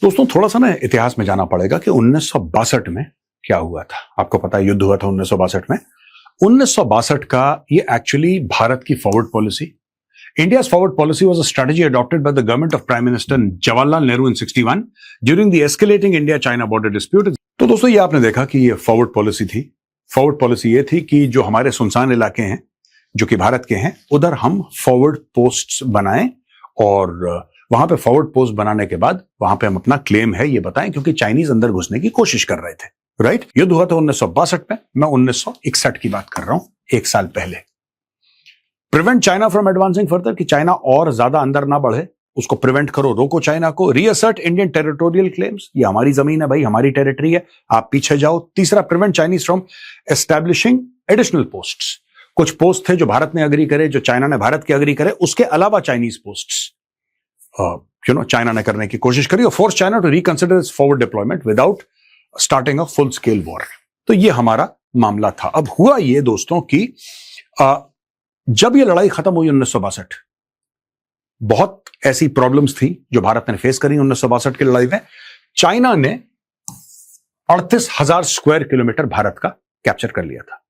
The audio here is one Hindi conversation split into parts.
दोस्तों थोड़ा सा ना इतिहास में जाना पड़ेगा कि 1962 में क्या हुआ था। आपको पता है युद्ध हुआ था 1962 में। 1962 का ये एक्चुअली भारत की forward policy, India's forward policy was a strategy adopted by the government of Prime Minister Jawaharlal Nehru in 61 during the escalating India-China border dispute। तो दोस्तों ये आपने देखा कि ये फॉरवर्ड पॉलिसी थी। फॉरवर्ड पॉलिसी ये थी कि जो हमारे सुनसान इलाके हैं जो कि भारत के हैं उधर हम फॉरवर्ड पोस्ट्स बनाएं और वहां पे फॉरवर्ड पोस्ट बनाने के बाद वहां पे हम अपना क्लेम है ये बताएं, क्योंकि चाइनीज अंदर घुसने की कोशिश कर रहे थे। राइट, युद्ध हुआ था 1962 में। मैं 1961 की बात कर रहा हूं, एक साल पहले। Prevent China from advancing further, कि चाइना और ज्यादा अंदर ना बढ़े, उसको प्रिवेंट करो, रोको चाइना को। रीअसर्ट इंडियन टेरिटोरियल क्लेम्स, ये हमारी जमीन है भाई, हमारी टेरिटरी है, आप पीछे जाओ। तीसरा, prevent Chinese from establishing additional posts, कुछ पोस्ट थे जो भारत ने अग्री करे, जो चाइना ने भारत के अग्री करे, उसके अलावा चाइनीज पोस्ट्स चाइना ने करने की कोशिश करी। और force China to reconsider its forward deployment without starting a full scale war. तो ये हमारा मामला था। अब हुआ ये दोस्तों कि जब ये लड़ाई खत्म हुई 1962, बहुत ऐसी प्रॉब्लम्स थी जो भारत ने फेस करी 1962 की लड़ाई में। चाइना ने 38,000 स्क्वायर किलोमीटर भारत का कैप्चर कर लिया था।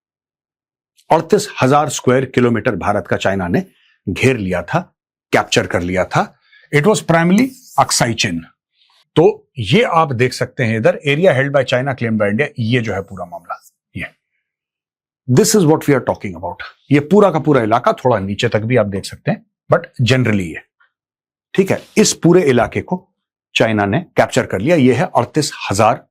38,000 स्क्वायर किलोमीटर भारत का चाइना ने घेर लिया था, कैप्चर कर लिया था। It was primarily Aksai Chin. तो ये आप देख सकते हैं इधर, area held by China claimed by India, ये जो है पूरा मामला। ये this is what we are talking about. ये पूरा का पूरा इलाका, थोड़ा नीचे तक भी आप देख सकते हैं, बट जनरली ये ठीक है। इस पूरे इलाके को चाइना ने कैप्चर कर लिया। ये है 38,000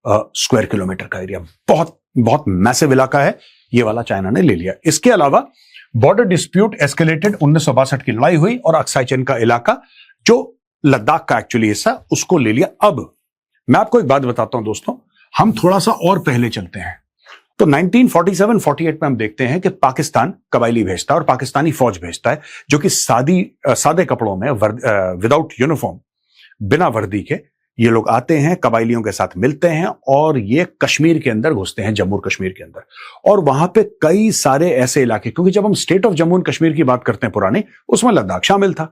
स्क्वायर किलोमीटर का एरिया, बहुत बहुत मैसिव इलाका है, ये वाला चाइना ने ले लिया। इसके अलावा बॉर्डर डिस्प्यूट एस्केलेटेड, 1962 की लड़ाई हुई और अक्साई चिन का इलाका जो लद्दाख का एक्चुअली हिस्सा, उसको ले लिया। अब मैं आपको एक बात बताता हूं दोस्तों, हम थोड़ा सा और पहले चलते हैं। तो 1947-48 में हम देखते हैं कि पाकिस्तान कबायली भेजता है और पाकिस्तानी फौज भेजता है जो कि सादे कपड़ों में, विदाउट यूनिफॉर्म, बिना वर्दी के ये लोग आते हैं, कबायलियों के साथ मिलते हैं और ये कश्मीर के अंदर घुसते हैं, जम्मू कश्मीर के अंदर। और वहां पे कई सारे ऐसे इलाके, क्योंकि जब हम state of Jammu and Kashmir की बात करते हैं पुरानी, उसमें लद्दाख शामिल था।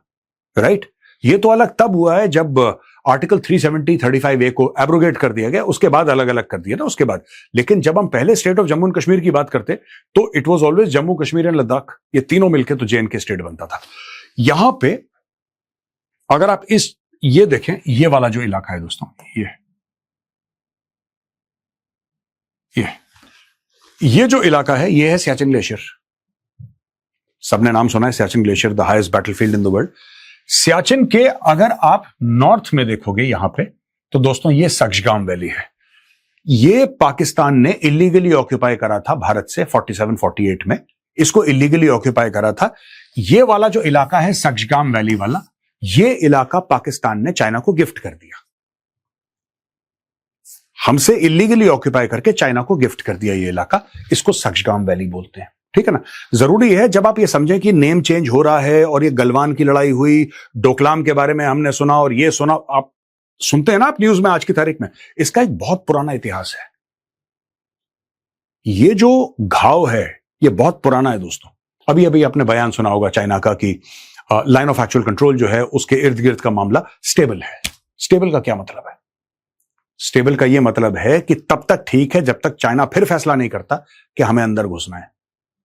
राइट, ये तो अलग तब हुआ है जब आर्टिकल 370-35A को एब्रोगेट कर दिया गया, उसके बाद अलग अलग कर दिया ना उसके बाद। लेकिन जब हम पहले state of Jammu and Kashmir की बात करते तो it was always Jammu Kashmir and Ladakh, ये तीनों मिलकर तो JNK स्टेट बनता था। यहां पे अगर आप ये देखें, ये वाला जो इलाका है दोस्तों, ये जो इलाका है, ये है सियाचिन ग्लेशियर। सबने नाम सुना है Siachen glacier, the highest battlefield in the world. Siachen के अगर आप नॉर्थ में देखोगे यहां पे, तो दोस्तों ये सक्शगाम वैली है। ये पाकिस्तान ने इलीगली ऑक्यूपाई करा था भारत से 47-48 में, इसको इलीगली ऑक्यूपाई करा था। ये वाला जो इलाका है सक्शगाम वैली वाला, ये इलाका पाकिस्तान ने चाइना को गिफ्ट कर दिया। हमसे इलीगली ऑक्यूपाई करके चाइना को गिफ्ट कर दिया ये इलाका, इसको सक्शगाम वैली बोलते हैं। ठीक है ना। जरूरी है जब आप ये समझें कि नेम चेंज हो रहा है और ये गलवान की लड़ाई हुई, डोकलाम के बारे में हमने सुना और ये सुना, आप सुनते हैं ना आप न्यूज में आज की तारीख में, इसका एक बहुत पुराना इतिहास है। ये जो घाव है ये बहुत पुराना है दोस्तों। अभी अभी आपने बयान सुना होगा चाइना का कि लाइन ऑफ एक्चुअल कंट्रोल जो है उसके इर्द गिर्द का मामला स्टेबल है। स्टेबल का क्या मतलब है? स्टेबल का यह मतलब है कि तब तक ठीक है जब तक चाइना फिर फैसला नहीं करता कि हमें अंदर घुसना है,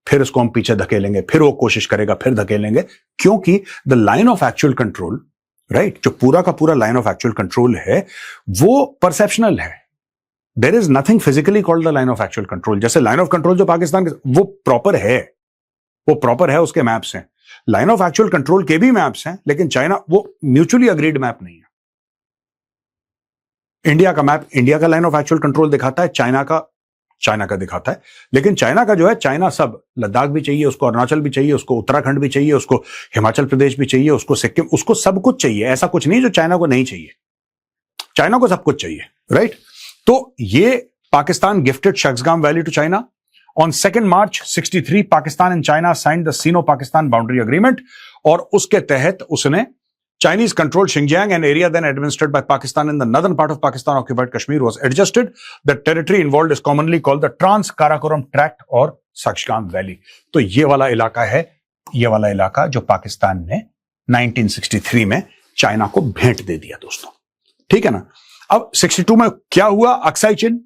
फिर इसको हम पीछे धकेलेंगे, फिर वो कोशिश करेगा, फिर धकेलेंगे। क्योंकि the line of actual control, right, जो पूरा का पूरा लाइन ऑफ एक्चुअल कंट्रोल है वो परसेप्शनल है। There is nothing physically called the line of actual control. जैसे लाइन ऑफ कंट्रोल जो पाकिस्तान के, वो प्रॉपर है, वो प्रॉपर है, उसके मैप्स हैं। लाइन ऑफ एक्चुअल कंट्रोल के भी मैप्स हैं, लेकिन चाइना वो म्यूचुअली अग्रीड मैप नहीं है। इंडिया का मैप इंडिया का लाइन ऑफ एक्चुअल कंट्रोल दिखाता है, चाइना का दिखाता है। लेकिन चाइना का जो है, चाइना सब, लद्दाख भी चाहिए उसको, अरुणाचल भी चाहिए उसको, उत्तराखंड भी चाहिए उसको, हिमाचल प्रदेश भी चाहिए उसको, सिक्किम, उसको सब कुछ चाहिए। ऐसा कुछ नहीं जो चाइना को नहीं चाहिए, चाइना को सब कुछ चाहिए। राइट, तो ये Pakistan gifted Shaksgam valley to China. On 2 March 1963, Pakistan and China signed the Sino-Pakistan Boundary Agreement, और उसके तहत उसने Chinese controlled Xinjiang, an area then administered by Pakistan in the northern part of Pakistan occupied Kashmir, was adjusted. The territory involved is commonly called the Trans-Karakoram Tract और सक्शगाम वैली। तो ये वाला इलाका है, ये वाला इलाका जो पाकिस्तान ने 1963 में चाइना को भेंट दे दिया दोस्तों। ठीक है ना। अब 62 में क्या हुआ, अक्साई चिन,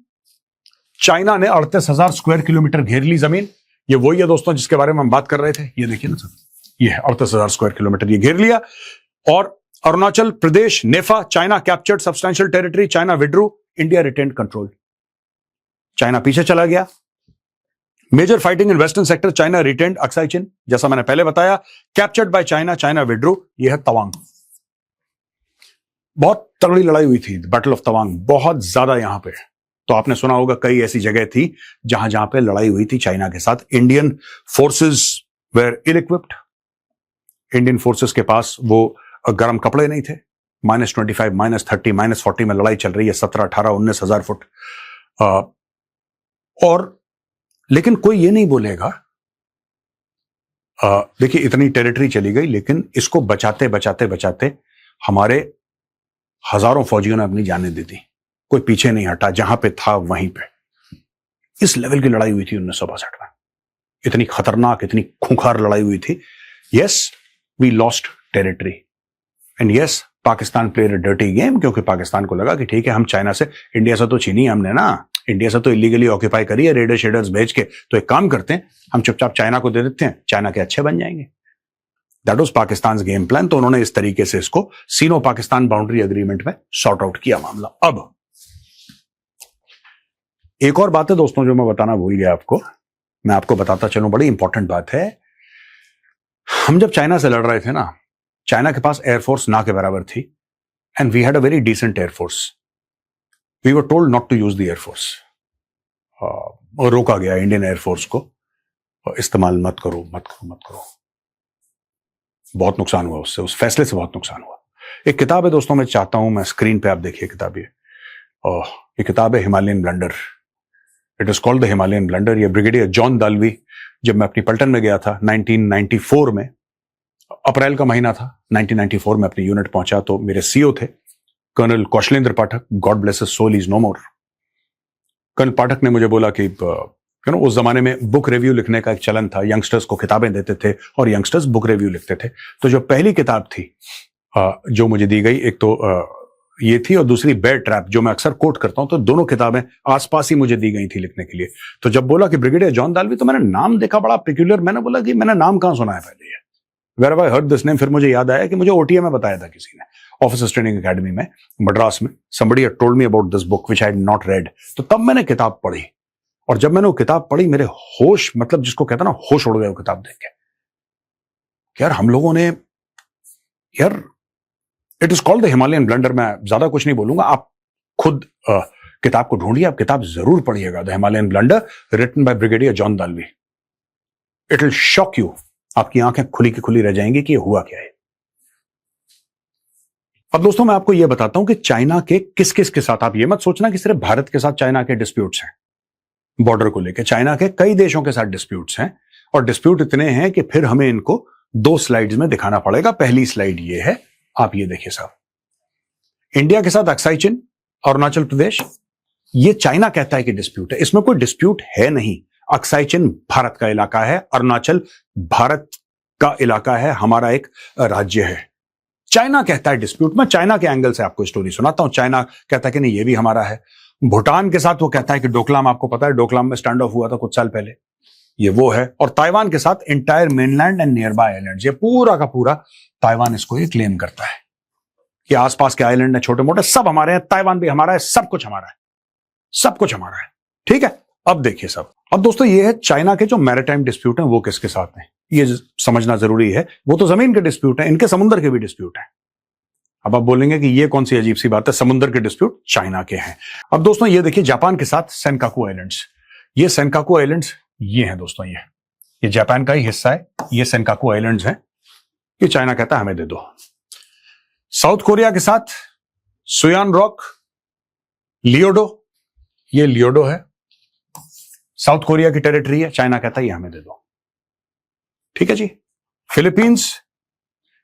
चाइना ने 38,000 स्क्वायर किलोमीटर घेर ली जमीन। ये वही है दोस्तों जिसके बारे में हम बात कर रहे थे, ये देखिए ना सर, ये है 38,000 स्क्वायर किलोमीटर ये घेर लिया। और Arunachal Pradesh, NEFA, China captured substantial territory, China withdrew, India retained control. China पीछे चला गया। Major fighting in western sector, China retained Aksai Chin, जैसा मैंने पहले बताया, captured by China, China withdrew, यह है तवांग। बहुत तगड़ी लड़ाई हुई थी, बैटल ऑफ तवांग, बहुत ज्यादा यहां पे। तो आपने सुना होगा कई ऐसी जगह थी जहां जहां पे लड़ाई हुई थी चाइना के साथ। Indian forces were ill equipped, Indian forces के पास वो गर्म कपड़े नहीं थे। -25, -30, -40 में लड़ाई चल रही है, 17, 18, 19,000 फुट। और लेकिन कोई ये नहीं बोलेगा, देखिए इतनी टेरिटरी चली गई, लेकिन इसको बचाते बचाते बचाते हमारे हजारों फौजियों ने अपनी जानें दे दी। कोई पीछे नहीं हटा, जहां पे था वहीं पे। इस लेवल की लड़ाई हुई थी 1962 में, इतनी खतरनाक, इतनी खूंखार लड़ाई हुई थी। Yes, we lost territory and yes, Pakistan played a dirty game, क्योंकि पाकिस्तान को लगा कि ठीक है, हम चाइना से, इंडिया से तो छीनी हमने ना, इंडिया से तो इलीगली ऑक्यूपाई करी है रेडर शेडर्स भेज के, तो एक काम करते हैं, हम चुपचाप चाइना को दे देते हैं, चाइना के अच्छे बन जाएंगे। That was Pakistan game plan. तो उन्होंने इस तरीके से इसको सीनो पाकिस्तान बाउंड्री एग्रीमेंट में सॉर्ट आउट किया मामला। अब एक और बात है दोस्तों जो मैं बताना भूल गया आपको, मैं आपको बताता चलूं, बड़ी इंपॉर्टेंट बात है। हम जब चाइना से लड़ रहे थे ना, चाइना के पास एयरफोर्स ना के बराबर थी, and we had a very decent air force. We were told not to use the air force, और रोका गया इंडियन एयरफोर्स को, इस्तेमाल मत करो मत करो मत करो। बहुत नुकसान हुआ उससे, उस फैसले से बहुत नुकसान हुआ। एक किताब है दोस्तों, मैं चाहता हूं, मैं स्क्रीन पे आप देखिए किताब ये किताब है Himalayan blunder. It is called the Himalayan blunder. ये ब्रिगेडियर जॉन दाल्वी, जब मैं अपनी पलटन में गया था 1994 में, अप्रैल का महीना था, 1994 में अपनी यूनिट पहुंचा, तो मेरे सीओ थे colonel Kaushlendra Pathak, God bless his soul, is no more. Colonel Pathak ने मुझे बोला कि उस जमाने में बुक रिव्यू लिखने का एक चलन था, यंगस्टर्स को किताबें देते थे और यंगस्टर्स बुक रिव्यू लिखते थे। तो जो पहली किताब थी जो मुझे दी गई, एक तो ये थी और दूसरी बेयर ट्रैप, जो मैं अक्सर कोट करता हूं, तो दोनों किताबें आसपास ही मुझे दी गई थी लिखने के लिए। तो जब बोला कि ब्रिगेडियर जॉन दाल्वी, तो मैंने नाम देखा बड़ा पिक्यूलियर, मैंने बोला कि मैंने नाम कहां सुना है पहले, ये where have I heard this name. फिर मुझे याद आया कि मुझे ओटीए में बताया था किसी ने, ऑफिसर्स ट्रेनिंग एकेडमी में मद्रास में, somebody had told me about this book which I had not read। तो तब मैंने किताब पढ़ी, और जब मैंने वो किताब पढ़ी, मेरे होश, मतलब जिसको कहता ना, होश उड़ गए वो किताब देख के। यार हम लोगों ने, यार it is called the Himalayan blunder. मैं ज्यादा कुछ नहीं बोलूंगा, आप खुद किताब को ढूंढिए, आप किताब जरूर पढ़िएगा, the Himalayan blunder, written by brigadier John Dalvi. It will shock you, आपकी आंखें खुली की खुली रह जाएंगी कि ये हुआ क्या है। अब दोस्तों मैं आपको यह बताता हूं कि चाइना के किस किस के साथ, आप ये मत सोचना कि सिर्फ भारत के साथ चाइना के डिस्प्यूट्स हैं। बॉर्डर को लेकर चाइना के कई देशों के साथ डिस्प्यूट्स हैं, और डिस्प्यूट इतने हैं कि फिर हमें इनको 2 स्लाइड्स में दिखाना पड़ेगा। पहली स्लाइड ये है, आप ये देखिए साहब, इंडिया के साथ अक्साई चिन, अरुणाचल प्रदेश, ये चाइना कहता है कि डिस्प्यूट है, इसमें कोई डिस्प्यूट है नहीं। अक्साई चिन भारत का इलाका है, अरुणाचल भारत का इलाका है, हमारा एक राज्य है। चाइना कहता है डिस्प्यूट। मैं चाइना के एंगल से आपको स्टोरी सुनाता हूं। चाइना कहता है कि नहीं, ये भी हमारा है। भूटान के साथ वो कहता है कि डोकलाम, आपको पता है डोकलाम में स्टैंड ऑफ हुआ था कुछ साल पहले, ये वो है। और ताइवान के साथ entire mainland and near by island, ये पूरा का पूरा ताइवान इसको ये क्लेम करता है कि आसपास के आइलैंड है छोटे मोटे, सब हमारे हैं, ताइवान भी हमारा है, सब कुछ हमारा है, सब कुछ हमारा है। ठीक है, अब देखिए सब, अब दोस्तों ये है चाइना के जो मैरिटाइम डिस्प्यूट हैं वो किसके साथ हैं, ये समझना जरूरी है। वो तो जमीन के डिस्प्यूट हैं, इनके समुद्र के भी डिस्प्यूट हैं। अब आप बोलेंगे कि ये कौन सी अजीब सी बात है, समुद्र के डिस्प्यूट चाइना के हैं। अब दोस्तों ये देखिए जापान के साथ सेनकाकू आइलैंड्स, ये सेनकाकू आइलैंड्स ये हैं दोस्तों, ये जापान का ही हिस्सा है, ये सेनकाकू आइलैंड्स हैं, ये चाइना कहता है हमें दे दो। साउथ कोरिया के साथ सुयान रॉक, लियोडो, ये लियोडो है, साउथ कोरिया की टेरिटरी है, चाइना कहता है ये हमें दे दो। ठीक है जी। Philippines,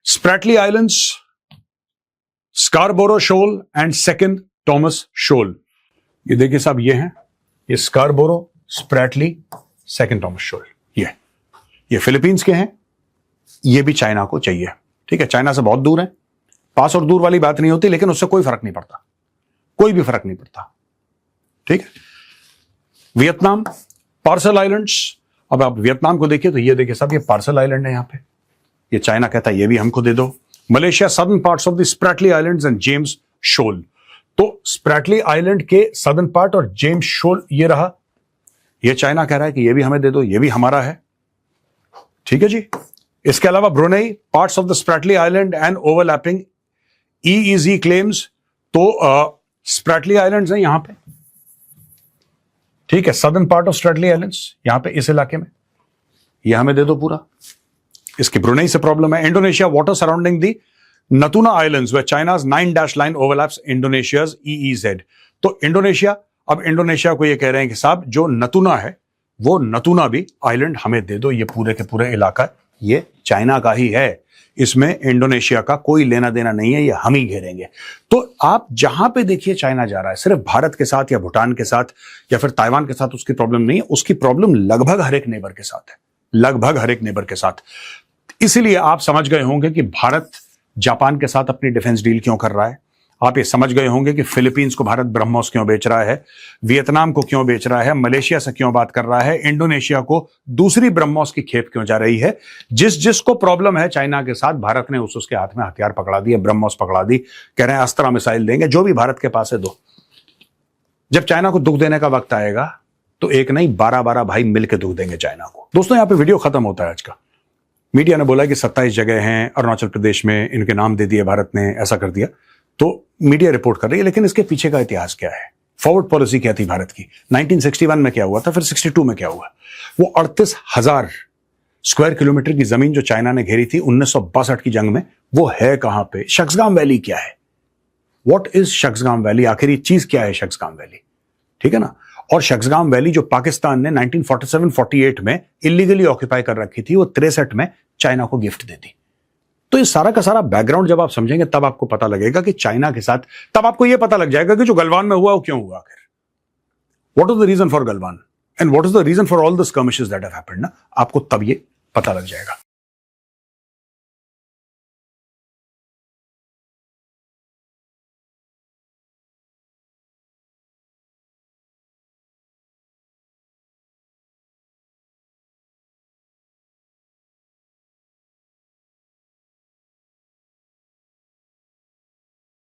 Spratly Islands, Scarborough Shoal and Second Thomas Shoal, ये देखिए साहब, ये हैं, ये Scarborough, Spratly, Second Thomas Shoal, ये फिलीपींस के हैं, ये भी चाइना को चाहिए। ठीक है, चाइना से बहुत दूर है, पास और दूर वाली बात नहीं होती, लेकिन उससे कोई फर्क नहीं पड़ता। कोई भी फर्क नहीं पड़ता। ठीक है, वियतनाम, पार्सल आइलैंड्स। अब आप वियतनाम को देखिए तो ये देखिए साहब, ये पार्सल आइलैंड है, यहां पे ये चाइना कहता है ये भी हमको दे दो। Malaysia, southern parts of the Spratly Islands and James Shoal. तो स्प्रैटली आइलैंड के सदर्न पार्ट और जेम्स शोल ये रहा, ये चाइना कह रहा है कि ये भी हमें दे दो, ये भी हमारा है। ठीक है जी। इसके अलावा Brunei, parts of the Spratly island and overlapping EEZ claims. तो स्प्रैटली आइलैंड्स हैं यहां पे, ठीक है, southern part of Spratly islands यहां पे इस इलाके में, ये हमें दे दो पूरा। इसकी ब्रुनेई से प्रॉब्लम है। Indonesia, water surrounding the Natuna Islands where China's 9 dash line overlaps Indonesia's EEZ। तो इंडोनेशिया, अब इंडोनेशिया को ये कह रहे हैं कि साहब जो नतूना है वो नतूना भी आइलैंड हमें दे दो, ये पूरे के पूरे इलाका ये चाइना का ही है, इसमें इंडोनेशिया का कोई लेना देना नहीं है, ये हम ही घेरेंगे। तो आप जहां पे देखिए चाइना जा रहा है, सिर्फ भारत के साथ या भूटान के साथ या फिर ताइवान के साथ उसकी प्रॉब्लम नहीं है, उसकी प्रॉब्लम लगभग हर एक नेबर के साथ है, लगभग हर एक नेबर के साथ। इसीलिए आप समझ गए होंगे कि भारत जापान के साथ अपनी डिफेंस डील क्यों कर रहा है। आप ये समझ गए होंगे कि फिलीपींस को भारत ब्रह्मोस क्यों बेच रहा है, वियतनाम को क्यों बेच रहा है, मलेशिया से क्यों बात कर रहा है, इंडोनेशिया को दूसरी ब्रह्मोस की खेप क्यों जा रही है। जिसको प्रॉब्लम है चाइना के साथ, भारत ने उसके हाथ में हथियार पकड़ा दिए, ब्रह्मोस पकड़ा दी, कह रहे हैं अस्त्र मिसाइल देंगे, जो भी भारत के पास है दो। जब चाइना को दुख देने का वक्त आएगा तो एक नहीं 12-12 भाई मिलकर दुख देंगे चाइना को। दोस्तों यहां पर वीडियो खत्म होता है आज का। मीडिया ने बोला कि 27 जगह हैं अरुणाचल प्रदेश में, इनके नाम दे दिए भारत ने, ऐसा कर दिया, तो मीडिया रिपोर्ट कर रही है, लेकिन इसके पीछे का इतिहास क्या है, फॉरवर्ड पॉलिसी क्या थी भारत की, 1961 में क्या हुआ था, फिर 62 में क्या हुआ। वो 38,000 स्क्वायर किलोमीटर की जमीन जो चाइना ने घेरी थी 1962 की जंग में, वो है कहां पे। शक्सगाम वैली क्या है, व्हाट इज शक्सगाम वैली, आखिर ये चीज क्या है शक्सगाम वैली, ठीक है ना। और शक्सगाम वैली जो पाकिस्तान ने 1947-48 में इलीगली ऑक्यूपाई कर रखी थी, वो 63 में चाइना को गिफ्ट दे दी। तो ये सारा का सारा बैकग्राउंड जब आप समझेंगे तब आपको पता लगेगा कि चाइना के साथ, तब आपको यह पता लग जाएगा कि जो गलवान में हुआ वो क्यों हुआ आखिर, what is the reason for Galwan and what is the reason for all the skirmishes that have happened ना, आपको तब ये पता लग जाएगा।